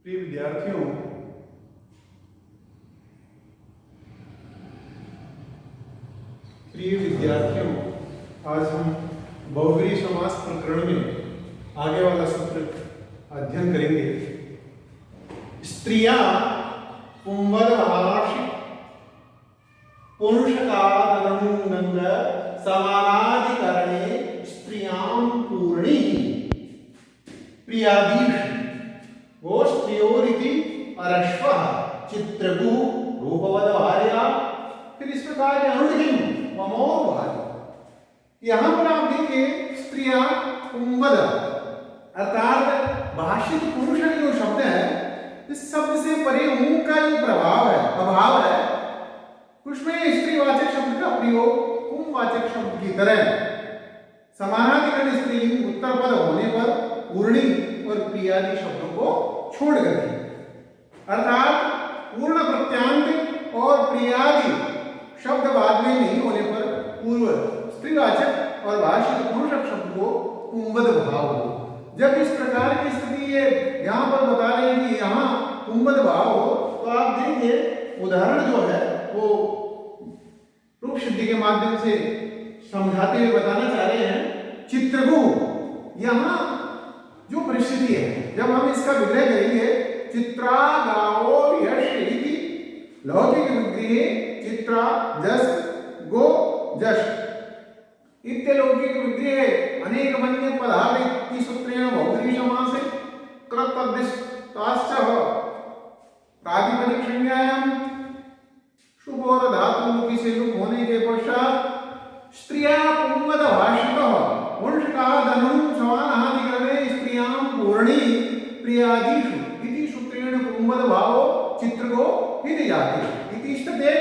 प्रिय विद्यार्थियों, आज हम बहुव्रीहि समास प्रकरण में आगे वाला सूत्र अध्ययन करेंगे। स्त्रियां पुंवदभाषि पुंषकादनुंगंग समानाधिकरणे स्त्रियां पूर्णी प्रियादीश वो स्त्रियोरिति अरश्वः चित्रगु रूपवद भार्या। फिर इस प्रकार अनुडिम ममोर भार्या। यहाँ पर आप देखिए स्त्रियां पुंवद अर्थात भाषित पुरुष जो शब्द है, इस शब्द से परे ऊ का जो प्रभाव है, अभाव है, उसमें स्त्रीवाचक शब्द का प्रयोग पुंवाचक शब्द की तरह समानाधिकरण स्त्रीलिंग उत्तर पद होने पर पूर्णी और प्रियादि शब्दों को छोड़ करके, अर्थात पूर्ण प्रत्यांत और प्रियादि शब्द बाद में नहीं होने पर पूर्व स्त्रीवाचक और भाषित पुरुषक शब्द को पुंवद भाव हो। जब इस प्रकार की स्थिति ये यहाँ पर बता रहे हैं कि यहाँ पुंवद भाव हो, तो आप देखिए उदाहरण जो है वो रूप सिद्धि के माध्यम से समझाते हुए बताना चाह रहे हैं। चित्रगु, यहाँ जो परिस्थिति है, जब हम इसका विग्रह करेंगे, चित्रा गावो यश इति लौकिक विग्रहे चित्रा जस गो जश इत्यलौकिक विग्रहे अनेक मन्य पदार्थि सूत्रेण बहुव्रीहि समासे कृतद्दिष्टाश्च प्रातिपदिक संज्ञायां शुभोर धातु मुखी से लुक होने के पश्चात स्त्रिया पुंवद भाषितः पुंषकादनुं समानाधिकरणे स्त्रियां पूर्णी प्रियादिषु इति सूत्रेण पुंवद भावो चित्रगो इति जाति इति इष्टते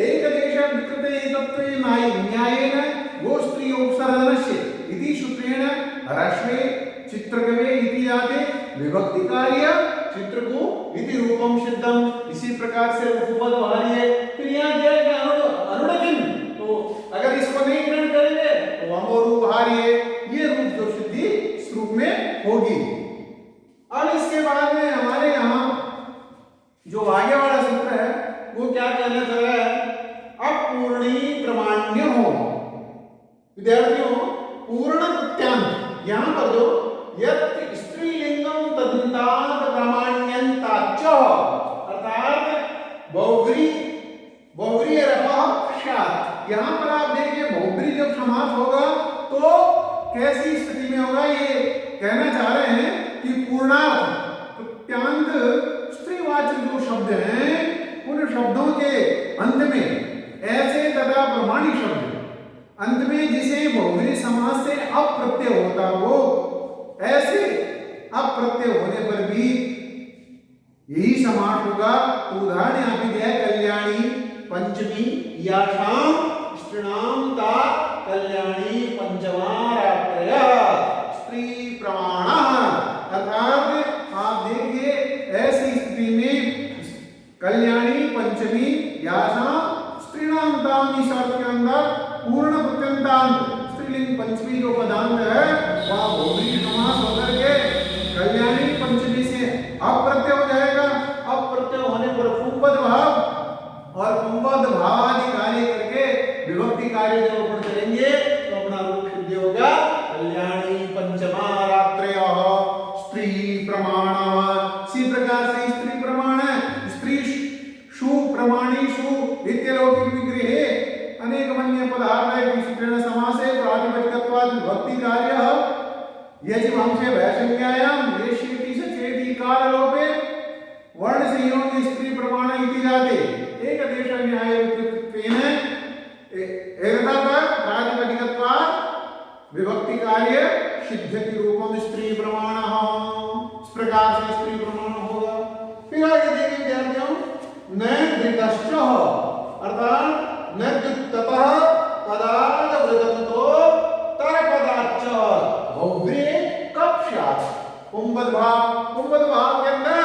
एकदेश विकृते एकत्वे न्यायेन गो स्त्री उपसर्जनस्य इति सूत्रेण ह्रस्वे चित्रगवे इति जाते विभक्ति कार्य चित्रगो इति रूपम सिद्धम। इसी प्रकार से उपपद भार्य। फिर यहाँ दिया गया अनुडकिन, तो अगर इसको नहीं ग्रहण करेंगे तो अमोरू भार्य, ये रूप जो सिद्धि इस रूप में होगी। अब इसके बाद में हमारे यहाँ जो आगे वाला सूत्र है वो क्या कहना चाह रहा है? अपूर्णी प्रमाण्य हो। विद्यार्थियों, पूर्ण प्रत्यांत यहाँ पर जो यत् स्त्रीलिंगम तदन्तात् प्रामाण्यन्ताच्च, अर्थात बहुव्रीहि रफः स्यात्। यहाँ पर आप देखिए बहुव्रीहि जब समास होगा तो कैसी स्थिति में होगा, ये कहना चाह रहे हैं कि पूर्णार्थ प्रत्यांत स्त्रीवाचक जो शब्द हैं, उन शब्दों के अंत में ऐसे तथा प्रमाणी शब्द अंत में जिसे बहुव्रीहि समास से अप्रत्यय होता हो, ऐसे अप्रत्यय होने पर भी यही समास होगा। तो उदाहरण यहाँ पे दिया है, कल्याणी पंचमी याशाम स्त्रीणाम ता कल्याणी पंचमा रात्रयः स्त्री प्रमाणः। अर्थात आप देखिए ऐसी स्थिति में कल्याणी पंचमी याशाम स्त्रीणाम ताम, इस अर्थ के अंदर पूर्ण प्रत्यंतांत स्त्रीलिंग पंचमी जो पदांत है वह बहुव्रीहि समास होकर के कल्याणी पंचमी से अप्रत्यय हो जाएगा। अप्रत्यय होने पर पुंवद भाव और पुंवद भावादि कार्य करके विभक्ति कार्य जब अपन करेंगे तो अपना रूप सिद्ध होगा कल्याणी पंचमा रात्रयः स्त्री प्रमाणः। इसी प्रकार से स्त्री प्रमाण है, स्त्री शु प्रमाणीषु इत्यलौकिक विग्रहे अनेक मन्य पदार्थाः सूत्रेण समासे प्रातिपदिकत्वात् विभक्ति कार्यः यजिवंशे भयसंज्ञायां वेश्येति च चेति कारलोपे वर्ण संयोगे स्त्री प्रमाण इति जाते एकदेश न्याय विकृतेन एकतः प्रातिपदिकत्वात् विभक्ति कार्य सिद्ध्यति रूपम स्त्री प्रमाणः। इस प्रकार से स्त्री प्रमाण होगा। फिर आगे देखिए विद्यार्थियों, न धृतश्च अर्थात न द्युततः पदाद वृदन्तो तरपदाच्च बहुव्रीहि कब स्यात्। पुंवद भाव के अंदर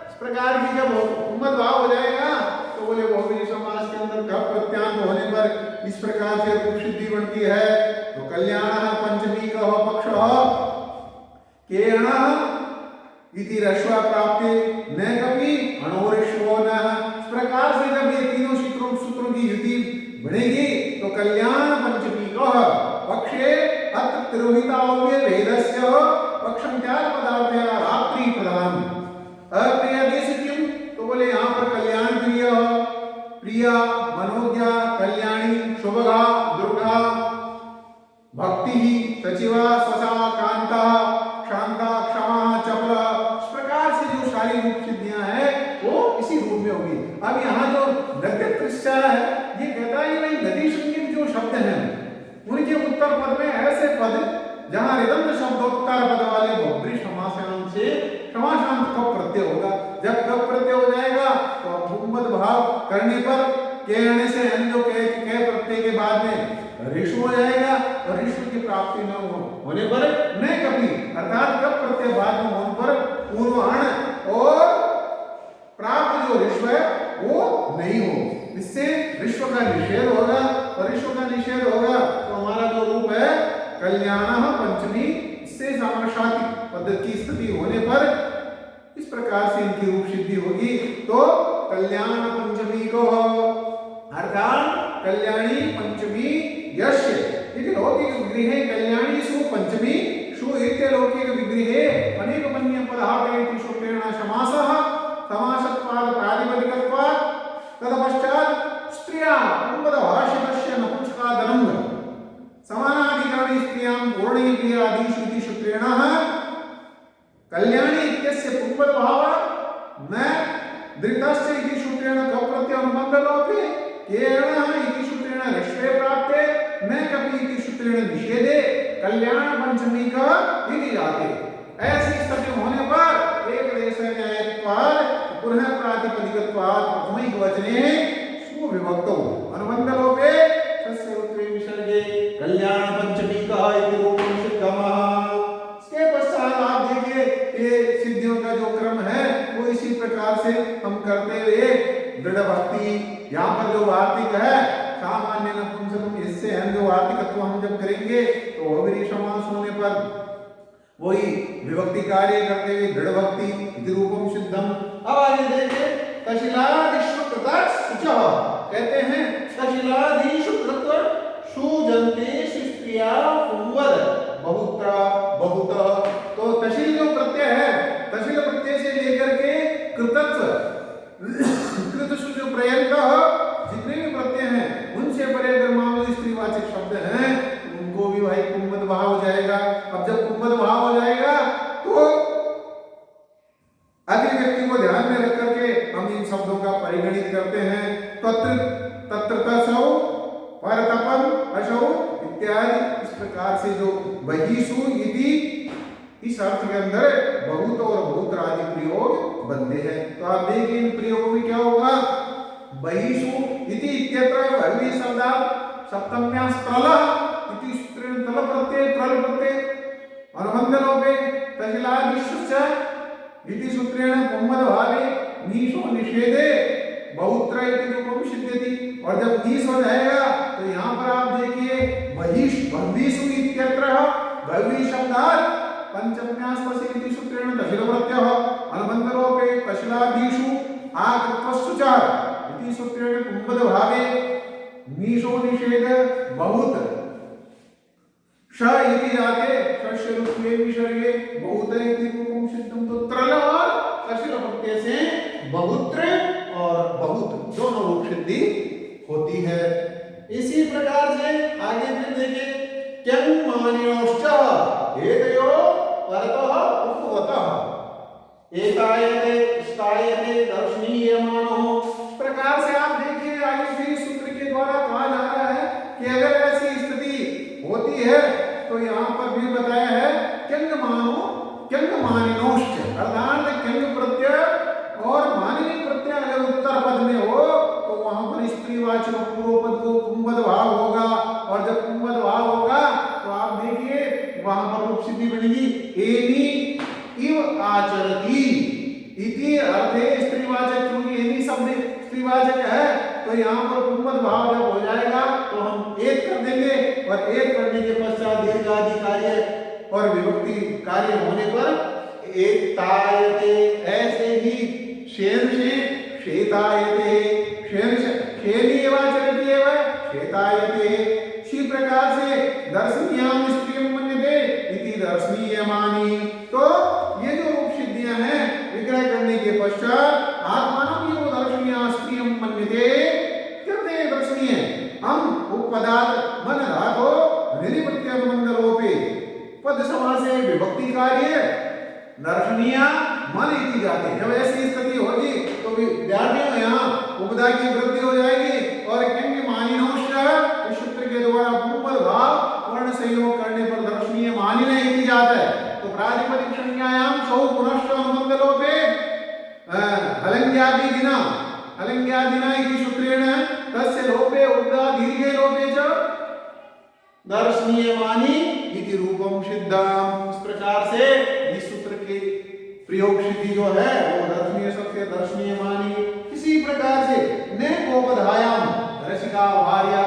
इस प्रकार की जब पुंवद भाव हो जाएगा तो बोले बहुव्रीहि समास के अंदर कब प्रत्यांत होने पर इस प्रकार से रूप सिद्धि बनती है। तो कल्याणः पंचमी का पक्षः केण इति रश्वा प्राप्ति न सारी रूप सिद्धियां हैं वो इसी रूप में होगी। अब यहाँ जो नगद कृष्णा है ये कहता है भाई नदी संगीत जो शब्द हैं उनके उत्तर पद में ऐसे पद जहां रिदंत शब्दोत्तर पद वाले बहुब्री समासांत से समासांत कब प्रत्यय होगा। जब कब प्रत्यय हो जाएगा तो भूमद भाव करने पर के आने से जो के प्रत्यय के बाद में ऋषु हो जाएगा और ऋषु की प्राप्ति न होने पर न कभी अर्थात कब प्रत्यय बाद में होने पर पूर्वाण और प्राप्त जो ऋषु है वो नहीं हो। इससे विश्व का निषेध होगा और विश्व का निषेध होगा तो हमारा जो रूप है कल्याण पंचमी इससे सामर्थ्य पद्धति की स्थिति होने पर इस प्रकार से इनकी रूप सिद्धि होगी। तो कल्याण पंचमी को अर्थात कल्याणी पंचमी यश इति लौकिक विग्रहे कल्याणी सु पंचमी सु इति लौकिक विग्रहे अनेक मन्य पदार्थेति सूत्रेण समासः समासत्वाद प्रातिपदिकत्वात् तदपश्चात् स्त्रिया पुंवदभाषितस्य नपुंसकादनं समानाधिकरणे स्त्रियां पूर्णैर्यादिषु इति सूत्रेण कल्याणी इत्यस्य पुंवदभावः न धृतस्य इति सूत्रेण कप्रत्यय अनुबन्धलोपे केरण इति सूत्रेण ऋष्वे प्राप्ते न कपि इति सूत्रेण निषेधे कल्याण पंचमी का इति जाते। ऐसी स्थिति होने पर एक देश न्यायत्वात् पुनः प्रातिपदिकत्वात् प्रथमैक वचने सुविभक्तौ अनुबन्धलोपे तस्य उत्तरे विसर्गे कल्याण पंचमी का इति रूपं सिद्धमः। इसके पश्चात आप देखिए ये सिद्धियों का जो क्रम है वो इसी प्रकार से हम करते हुए दृढ़ भक्ति यहाँ पर जो वार्तिक है सामान्य नपुंसकम इससे हम जो वार्तिकत्व हम जब करेंगे तो बहुब्री समास होने पर वही विभक्ति कार्य करते हुए दृढ़ भक्ति इति रूपम सिद्धम। अब आगे देखिए कशिलादिषु कृतः सुचः कहते हैं कशिलादिषु कृतः सुजन्ते स्त्रिया पुंवद बहुत्र बहुत। तो तशिल जो प्रत्यय है तशिल प्रत्यय से लेकर के कृतत्व कृतसु जो पर्यंत जितने भी प्रत्यय हैं उनसे परे अगर मान लो स्त्रीवाचक शब्द हैं उनको भी भाई कुंभद भाव हो जाएगा। अब जब कुंभद भाव हो जाएगा तो अगले व्यक्ति को ध्यान में रख करके हम इन शब्दों का परिगणित करते हैं। तत्र तत्र तसौ परतपम अशौ इत्यादि इस प्रकार से जो बहिषु इति इस अर्थ के अंदर बहुत और बहुत आदि प्रयोग बनते हैं। तो आप देखिए इन प्रयोगों में क्या होगा बहिषु इति इत्यत्र भर्वी शब्दात् सप्तम्या स्त्रलः इति सूत्रेण तल प्रत्यय त्रल प्रत्यय अनुबन्धलोपे तजिलादिश्च इति सूत्रेण पुंवद भावे नीशो निषेधे बहुत्र इति रूपं सिद्ध्यति। और जब नीश हो जाएगा तो यहाँ पर आप देखिए बहिष भर्वीषु इत्यत्र भर्वी शब्दात् पंचम्यास्तस्य इति सूत्रेण तशिल प्रत्ययः अनुबन्धलोपे तशिलादिषु आकृतस्सु च इति सूत्रेण कुंभद भावे नीशो निषेध बहुत श इति जाते षष्य रूपे विसर्गे बहुत इति रूपं सिद्धं। तो त्रल और तशिल प्रत्यय से बहुत्र और बहुत दोनों रूप सिद्धि होती है। इसी प्रकार से आगे फिर देखिए क्यं मानिनोश्च एतयो परतः उपगतः एतायते स्तायते दर्शनीयमानो। प्रकार से आप देखिए आगे फिर सूत्र के द्वारा कहा जा रहा है कि अगर ऐसी स्थिति होती है तो यहाँ पर भी बताया है क्यंग मानिनोश्च अर्थात क्यंग प्रत्यय और मानिनी प्रत्यय अगर उत्तर पद में हो तो वहां पर स्त्रीवाचक पूर्व पद को कुंभद भाव होगा और जब कुंभद भाव होगा तो आप देखिए वहां पर रूप सिद्धि बनेगी एनी इव आचरती इति अर्थे स्त्रीवाचक क्योंकि एनी शब्द स्त्रीवाचक है तो यहाँ पर कुंभद भाव जब हो जाएगा तो हम एक कर देंगे और एक करने के पश्चात दीर्घादि कार्य और विभक्ति कार्य होने पर एक तायते ऐसे ही शेर से शेतायते शेर शेनीयवाचरति एव शेतायते। इसी प्रकार से दर्शनीयाम स्त्रियं मन्यते इति दर्शनीयमानी। तो ये जो रूप सिद्धियां हैं विग्रह करने के पश्चात आत्मानं यो दर्शनीया स्त्रियं मन्यते कहते हैं दर्शनीय हम उपपदार्थ मन धातो निरिपत्य अनुबन्धलोपे पद समासे विभक्ति कार्य दर्शनीया मन इति जाते। जब ऐसी स्थिति होगी तो विद्यार्थियों यहाँ उपधा की वृद्धि हो जाएगी और किंग मानिनोश्च इस सूत्र के द्वारा पूर्व भाव वर्ण संयोग करने पर दर्शनीय मानिने इति जाता है। तो प्रातिपदिक संज्ञायाम सौ पुनश्च अनुबंधलोपे हलंग्यादिना हलंग्यादिना इति सूत्रेण तस्य लोपे उपधा दीर्घे लोपे च दर्शनीयमानी इति रूपम सिद्धम। इस प्रकार से इस सूत्र की प्रयोग सिद्धि जो है वो दर्शनीय सबसे दर्शनीयमानी। इसी प्रकार से ने कोपधायाम रसिका भार्या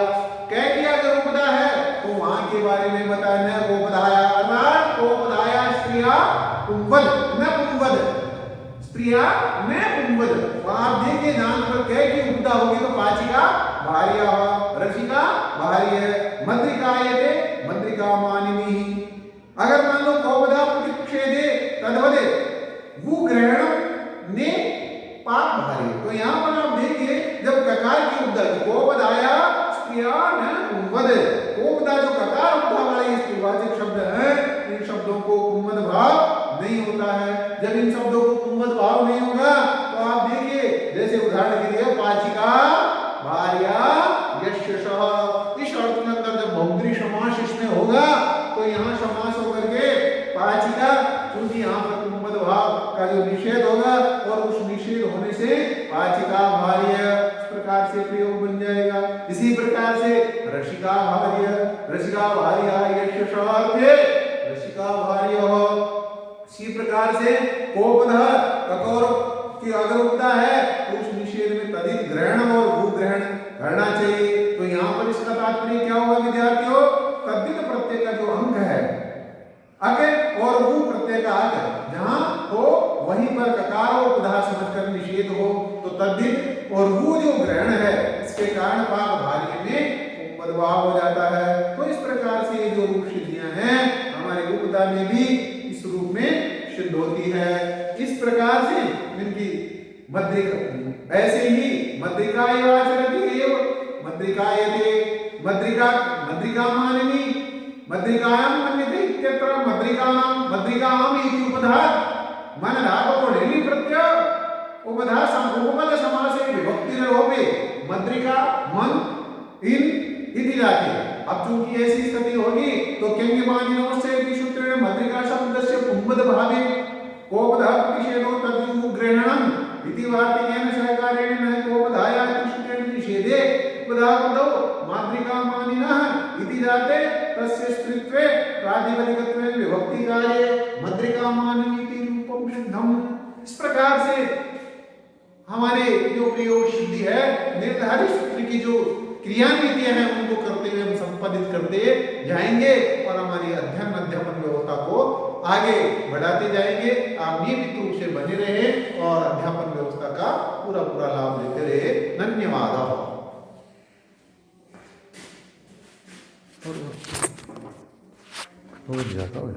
कह किया अगर उपधा है तो वहां के बारे में बताया न कोपधाया अर्थात कोपधाया स्त्रिया पुंवद न पुंवद स्त्रिया न पुंवद। आप देखिए नाम पर कह की उपधा होगी तो पाचिका भार्या रसिका भार्य मद्रिकायते मद्रिका मानिनी। अगर मान लो कोपधा प्रतिक्षेदे तद्वदे वो ग्रहण ने पाप भारी। तो यहाँ पर आप देखिए जब ककार की उपधा कोपधाया स्त्रिया न पुंवद कोपधा जो ककार उपधा वाले स्त्रीवाचक शब्द है इन शब्दों को पुंवद भाव नहीं होता है। जब इन शब्दों को पुंवद भाव नहीं होगा तो आप देखिए जैसे उदाहरण के लिए पाचिका भार्या यशः इस अर्थ के अंदर जब बहुब्री समास इसमें होगा तो यहाँ समास होकर के पाचिका क्योंकि यहाँ पर पुंवद भाव का जो निषेध होगा और उस निषेध होने से पाचिका भार्य इस प्रकार से प्रयोग बन जाएगा। इसी प्रकार से रसिका भार्य रसिका भार्या यशः अर्थे रसिका भार्य। इसी प्रकार से कोपधा ककोर की अगर उपधा है तो उस निषेध में तदित ग्रहण और भूग्रहण करना चाहिए। तो यहाँ पर इसका तात्पर्य क्या होगा विद्यार्थियों तद्धित प्रत्यय का जो अंक है अक और वो प्रत्यय का अक जहां हो वहीं पर ककार और उपधा समझकर निषेध हो तो तद्धित और वो जो ग्रहण है इसके कारण पाक भार्य में उपद्भाव हो जाता है। तो इस प्रकार से ये जो रूप सिद्धियां हैं हमारे उपधा में भी इस रूप में सिद्ध होती है। इस प्रकार से इनकी मद्रिका ऐसे ही मद्रिकायवाचरति एव मद्रिकायते मद्रिका मद्रिका मानिनी मद्रिकायां मन्यते इत्यत्र मद्रिकानां मद्रिकाम इति उपधात् मन धातु ढेली प्रत्यय उपधा उपपद समासे विभक्ति लोपे मद्रिका मन इन इति जाति। अब चूंकि ऐसी स्थिति होगी तो किंग मानिनोश्च इति सूत्रेण मद्रिका शब्दस्य पुंवद भावे कोपधा प्रतिषेधो तद्यु ग्रहणम् इति वार्तिकेन सहकारेण न कोपधाया इति सूत्रेण निषेधे उपधापदौ माद्रिका मानिनः इति जाते तस्य स्त्रीत्वे प्रातिपदिकत्वे विभक्ति कार्ये मद्रिका मानिनी इति रूपं सिद्धम्। इस प्रकार से हमारे जो प्रयोग सिद्धि है निर्धारित सूत्र की जो क्रियान्वितियां हैं उनको करते हुए हम संपादित करते जाएंगे और हमारी अध्ययन अध्यापन व्यवस्था को आगे बढ़ाते जाएंगे। आप नियमित रूप से बने रहे और अध्यापन व्यवस्था का पूरा लाभ लेते रहे। धन्यवाद। हो जाता है।